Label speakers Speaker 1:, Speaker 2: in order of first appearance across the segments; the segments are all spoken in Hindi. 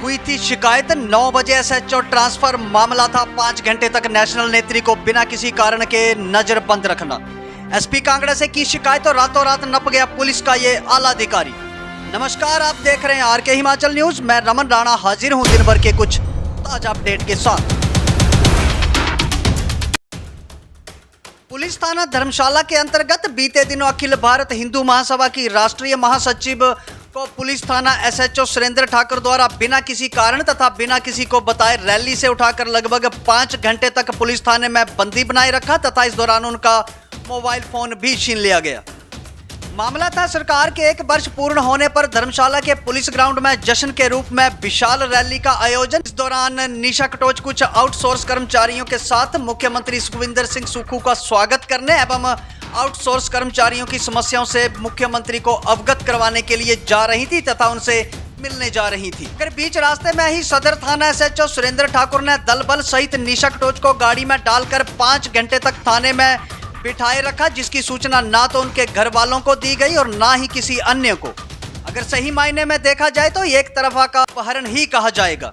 Speaker 1: हुई थी शिकायत। 9 बजे एसएचओ ट्रांसफर मामला था। 5 घंटे तक नेशनल नेत्री को बिना किसी कारण के नजरबंद रखना। एसपी कांगड़ा से की शिकायत और रातों रात नप गया पुलिस का ये आला अधिकारी। नमस्कार, आप देख रहे हैं आरके हिमाचल न्यूज। मैं रमन राणा हाजिर हूं दिन भर के कुछ ताजा अपडेट के साथ। पुलिस थाना धर्मशाला के अंतर्गत बीते दिनों अखिल भारत हिंदू महासभा की राष्ट्रीय महासचिव को पुलिस थाना एसएचओ सुरेंद्र ठाकुर द्वारा बिना किसी कारण तथा बिना किसी को बताए रैली से उठाकर लगभग 5 घंटे तक पुलिस थाने में बंदी बनाए रखा तथा इस दौरान उनका मोबाइल फोन भी छीन लिया गया। मामला था सरकार के 1 वर्ष पूर्ण होने पर धर्मशाला के पुलिस ग्राउंड में जश्न के रूप में विशाल रैली का आयोजन। इस दौरान निशा कटोच कुछ आउटसोर्स कर्मचारियों के साथ मुख्यमंत्री सुखविंदर सिंह सुक्खू का स्वागत करने एवं आउटसोर्स कर्मचारियों की समस्याओं से मुख्यमंत्री को अवगत करवाने के लिए जा रही थी तथा उनसे मिलने जा रही थी। फिर बीच रास्ते में ही सदर थाना एसएचओ सुरेंद्र ठाकुर ने दल बल सहित निशा कटोच को गाड़ी में डालकर 5 घंटे तक थाने में बिठाए रखा, जिसकी सूचना ना तो उनके घर वालों को दी गई और ना ही किसी अन्य को। अगर सही मायने में देखा जाए तो एक तरफा का अपहरण ही कहा जाएगा।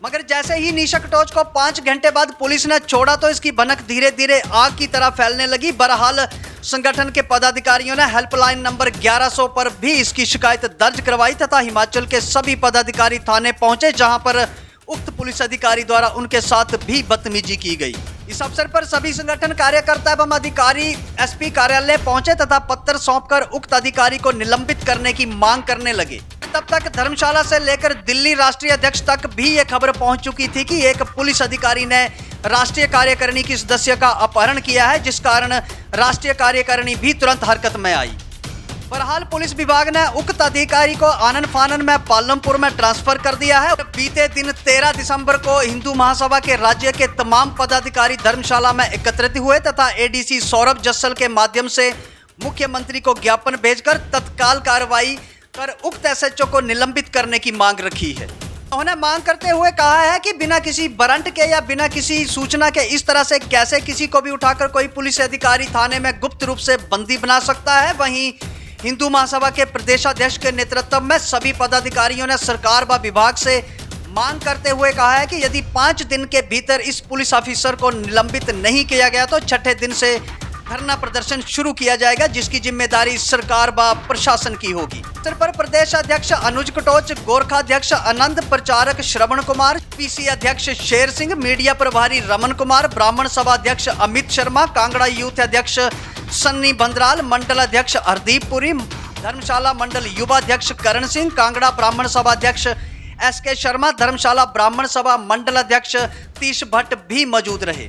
Speaker 1: मगर जैसे ही निशा कटोच को 5 घंटे बाद पुलिस ने छोड़ा तो इसकी भनक धीरे धीरे आग की तरह फैलने लगी। बहरहाल संगठन के पदाधिकारियों ने हेल्पलाइन नंबर 1100 पर भी इसकी शिकायत दर्ज करवाई तथा हिमाचल के सभी पदाधिकारी थाने पहुंचे, जहां पर उक्त पुलिस अधिकारी द्वारा उनके साथ भी बदतमीजी की गई। इस अवसर पर सभी संगठन कार्यकर्ता एवं अधिकारी एसपी कार्यालय पहुंचे तथा पत्र सौंपकर उक्त अधिकारी को निलंबित करने की मांग करने लगे। तब तक धर्मशाला से लेकर दिल्ली राष्ट्रीय अध्यक्ष तक भी ये खबर पहुंच चुकी थी कि एक पुलिस अधिकारी ने राष्ट्रीय कार्यकारिणी की सदस्य का अपहरण किया है, जिस कारण राष्ट्रीय कार्यकारिणी भी तुरंत हरकत में आई। बहरहाल पुलिस विभाग ने उक्त अधिकारी को आनन फानन में पालमपुर में ट्रांसफर कर दिया है। बीते दिन 13 दिसंबर को हिंदू महासभा के राज्य के तमाम पदाधिकारी धर्मशाला में एकत्रित हुए तथा एडीसी सौरभ जस्सल के माध्यम से मुख्यमंत्री को ज्ञापन भेजकर तत्काल कार्रवाई कर उक्त एसएचओ को निलंबित करने की मांग रखी है। उन्होंने मांग करते हुए कहा है कि बिना किसी वारंट के या बिना किसी सूचना के इस तरह से कैसे किसी को भी उठाकर कोई पुलिस अधिकारी थाने में गुप्त रूप से बंदी बना सकता है। वहीं हिंदू महासभा के प्रदेशाध्यक्ष के नेतृत्व में सभी पदाधिकारियों ने सरकार व विभाग से मांग करते हुए कहा है कि यदि 5 दिन के भीतर इस पुलिस ऑफिसर को निलंबित नहीं किया गया तो छठे दिन से धरना प्रदर्शन शुरू किया जाएगा, जिसकी जिम्मेदारी सरकार व प्रशासन की होगी। इस पर प्रदेश अध्यक्ष अनुज कटोच, गोरखा अध्यक्ष आनंद, प्रचारक श्रवण कुमार, पीसी अध्यक्ष शेर सिंह, मीडिया प्रभारी रमन कुमार, ब्राह्मण सभा अध्यक्ष अमित शर्मा, कांगड़ा यूथ अध्यक्ष सन्नी बंदराल, मंडल अध्यक्ष हरदीप पुरी, धर्मशाला मंडल युवा अध्यक्ष करण सिंह, कांगड़ा ब्राह्मण सभा अध्यक्ष एसके शर्मा, धर्मशाला ब्राह्मण सभा मंडल अध्यक्ष तीश भट्ट भी मौजूद रहे।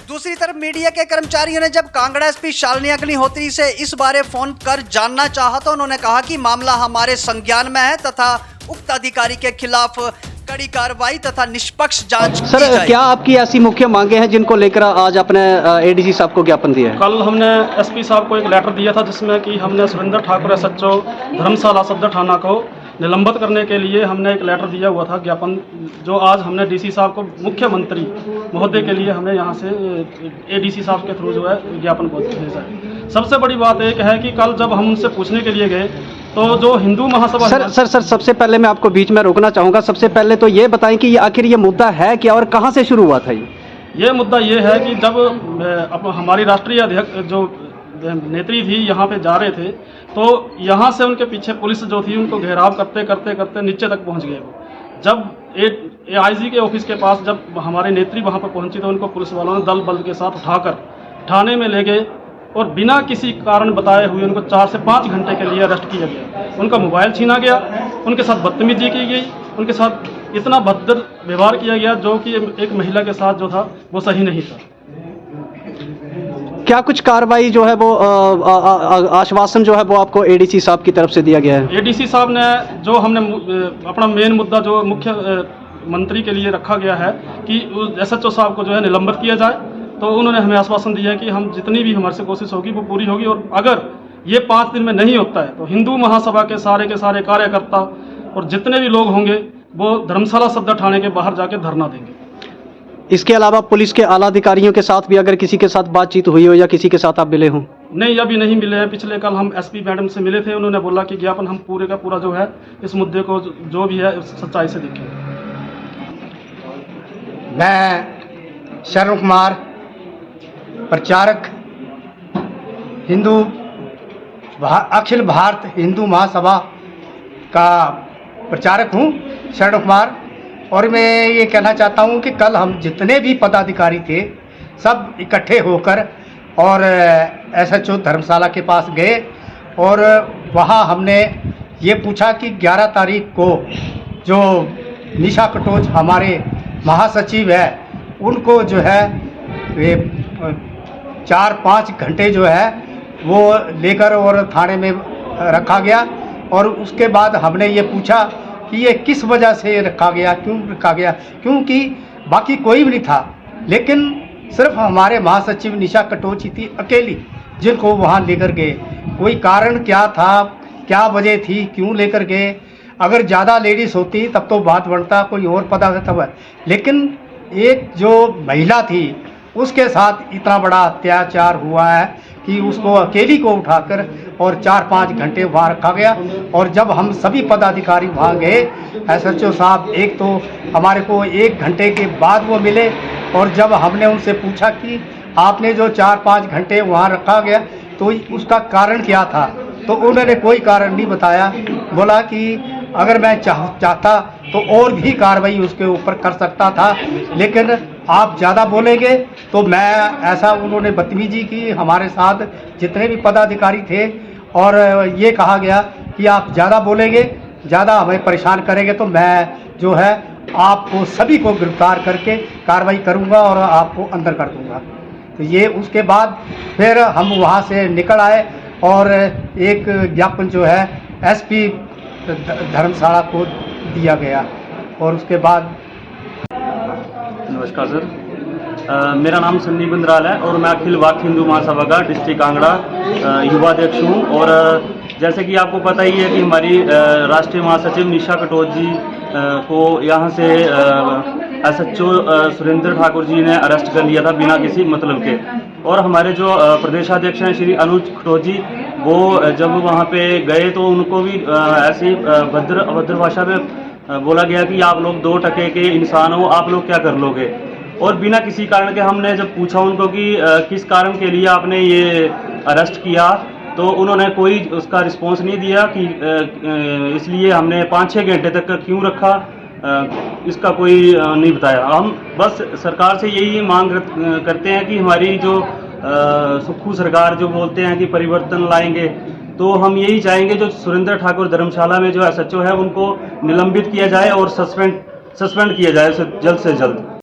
Speaker 1: दूसरी तरफ मीडिया के कर्मचारियों ने जब कांगड़ा एसपी शालिनी अग्निहोत्री से इस बारे फोन कर जानना चाहा तो उन्होंने कहा कि मामला हमारे संज्ञान में है तथा उक्त अधिकारी के खिलाफ कड़ी कार्रवाई तथा निष्पक्ष जांच की जाए।
Speaker 2: सर, क्या आपकी ऐसी मुख्य मांगे हैं जिनको लेकर आज अपने एडीसी साहब को ज्ञापन दिया है?
Speaker 3: कल हमने एसपी साहब को एक लेटर दिया था जिसमें कि हमने सुरेंद्र ठाकुर एसएचओ धर्मशाला सदर थाना को निलंबित करने के लिए हमने एक लेटर दिया हुआ था ज्ञापन, जो आज हमने डीसी साहब को मुख्यमंत्री महोदय के लिए हमें यहाँ से एडीसी साहब के थ्रू जो है ज्ञापन भेजा है। सबसे बड़ी बात एक है कि कल जब हम उनसे पूछने के लिए गए तो जो हिंदू महासभा
Speaker 2: सर सबसे पहले मैं आपको बीच में रोकना चाहूँगा। सबसे पहले तो ये बताएं कि आखिर ये मुद्दा है क्या और कहाँ से शुरू हुआ था?
Speaker 3: ये मुद्दा ये है कि जब हमारी राष्ट्रीय अध्यक्ष जो नेत्री थी यहाँ पे जा रहे थे तो यहाँ से उनके पीछे पुलिस जो थी उनको घेराव करते करते करते नीचे तक पहुँच गए। जब एआईजी के ऑफिस के पास जब हमारे नेत्री वहाँ पर पहुँची तो उनको पुलिस वालों ने दल बल के साथ उठाकर थाने में ले गए और बिना किसी कारण बताए हुए उनको 4 से 5 घंटे के लिए अरेस्ट किया गया। उनका मोबाइल छीना गया, उनके साथ बदतमीजी की गई, उनके साथ इतना भद्र व्यवहार किया गया जो कि एक महिला के साथ जो था वो सही नहीं था।
Speaker 2: क्या कुछ कार्रवाई जो है वो आश्वासन जो है वो आपको एडीसी साहब की तरफ से दिया गया है?
Speaker 3: एडीसी साहब ने जो हमने अपना मेन मुद्दा जो मुख्य मंत्री के लिए रखा गया है कि एसएचओ साहब को जो है निलंबित किया जाए, तो उन्होंने हमें आश्वासन दिया है कि हम जितनी भी हमारे से कोशिश होगी वो पूरी होगी और अगर ये 5 दिन में नहीं होता है तो हिंदू महासभा के सारे कार्यकर्ता और जितने भी लोग होंगे वो धर्मशाला सदर थाने के बाहर जाके धरना देंगे।
Speaker 2: इसके अलावा पुलिस के आला अधिकारियों के साथ भी अगर किसी के साथ बातचीत हुई हो या किसी के साथ आप मिले हों?
Speaker 3: नहीं, अभी नहीं मिले हैं। पिछले कल हम एसपी मैडम से मिले थे, उन्होंने बोला कि ज्ञापन हम पूरे का पूरा जो है इस मुद्दे को जो भी है सच्चाई से देखें।
Speaker 4: मैं शरण कुमार, प्रचारक हिंदू अखिल भारत हिंदू महासभा का प्रचारक हूँ, शरण कुमार। और मैं ये कहना चाहता हूँ कि कल हम जितने भी पदाधिकारी थे सब इकट्ठे होकर और एसएचओ धर्मशाला के पास गए और वहाँ हमने ये पूछा कि 11 तारीख को जो निशा कटोच हमारे महासचिव है उनको जो है वे 4-5 घंटे जो है वो लेकर और थाने में रखा गया। और उसके बाद हमने ये पूछा कि ये किस वजह से रखा गया, क्यों रखा गया, क्योंकि बाकी कोई भी नहीं था, लेकिन सिर्फ हमारे महासचिव निशा कटोच थी अकेली जिनको वहाँ लेकर गए। कोई कारण क्या था, क्या वजह थी, क्यों लेकर गए? अगर ज़्यादा लेडीज़ होती तब तो बात बनता, कोई और पता था, लेकिन एक जो महिला थी उसके साथ इतना बड़ा अत्याचार हुआ है कि उसको अकेली को उठाकर और 4-5 घंटे वहाँ रखा गया। और जब हम सभी पदाधिकारी वहाँ गए, एसएचओ साहब एक तो हमारे को 1 घंटे के बाद वो मिले और जब हमने उनसे पूछा कि आपने जो 4-5 घंटे वहाँ रखा गया तो उसका कारण क्या था, तो उन्होंने कोई कारण नहीं बताया। बोला कि अगर मैं चाहता तो और भी कार्रवाई उसके ऊपर कर सकता था, लेकिन आप ज़्यादा बोलेंगे तो मैं ऐसा, उन्होंने बदतमीजी की हमारे साथ जितने भी पदाधिकारी थे। और ये कहा गया कि आप ज़्यादा बोलेंगे, ज़्यादा हमें परेशान करेंगे तो मैं जो है आपको सभी को गिरफ्तार करके कार्रवाई करूँगा और आपको अंदर कर दूँगा। तो ये उसके बाद फिर हम वहाँ से निकल आए और एक ज्ञापन जो है एसपी धर्मशाला को दिया गया। और उसके बाद
Speaker 5: नमस्कार सर, मेरा नाम सन्नी बंदराल है और मैं अखिल भारत हिंदू महासभा का डिस्ट्रिक्ट कांगड़ा युवा अध्यक्ष हूँ। और जैसे कि आपको पता ही है कि हमारी राष्ट्रीय महासचिव निशा कटोच जी को यहाँ से एसएचओ सुरेंद्र ठाकुर जी ने अरेस्ट कर लिया था बिना किसी मतलब के। और हमारे जो प्रदेशाध्यक्ष हैं श्री अनुज कटोच जी, वो जब वहाँ पे गए तो उनको भी ऐसी अभद्र भाषा में बोला गया कि आप लोग 2 टके के इंसान हो, आप लोग क्या कर लोगे। और बिना किसी कारण के हमने जब पूछा उनको कि किस कारण के लिए आपने ये अरेस्ट किया, तो उन्होंने कोई उसका रिस्पॉन्स नहीं दिया कि इसलिए हमने 5-6 घंटे तक क्यों रखा, इसका कोई नहीं बताया। हम बस सरकार से यही मांग करते हैं कि हमारी जो सुक्खू सरकार जो बोलते हैं कि परिवर्तन लाएंगे, तो हम यही चाहेंगे जो सुरेंद्र ठाकुर धर्मशाला में जो एसएचओ है उनको निलंबित किया जाए और सस्पेंड किया जाए जल्द से जल्द।